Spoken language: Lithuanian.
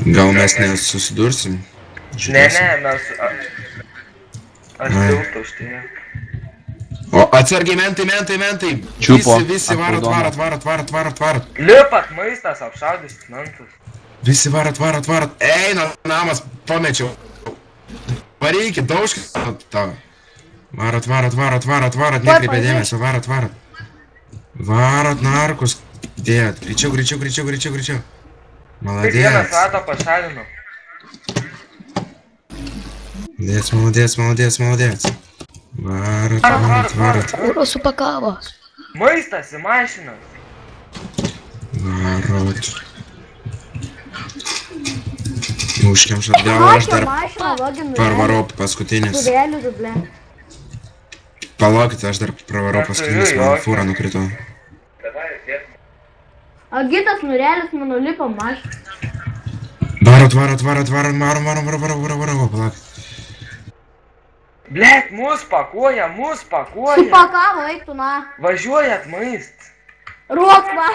Gal mes nesusidursim? Ne, mes... Aš tiltą užtėjau. O atsargiai, mentai. Čiupo, Visi varot. Lipat, maistas, apšaudys mentus. Visi varot. Eina, namas, pamečiau. Varykit, daužkit tavo. Varot, nekreipė dėmesio, varot. Varot narkus. Dėt, greičiau. Tik vieną Maladėts. svatą pašalinu. Maladėts. Varot. Kuro supakavo. Maistas į mašiną. Varot. Užkemš atgal, aš dar parvarau paskutinis. Turėlių dublė. Palaukit, aš dar pravarau paskutinis, man fūra nukrito. Agitas nurelis mano lipo maš. Varot, palaukit. Blet, mus pakuoja. Supakavo, eik tu na. Važiuojat maist. Ruok var.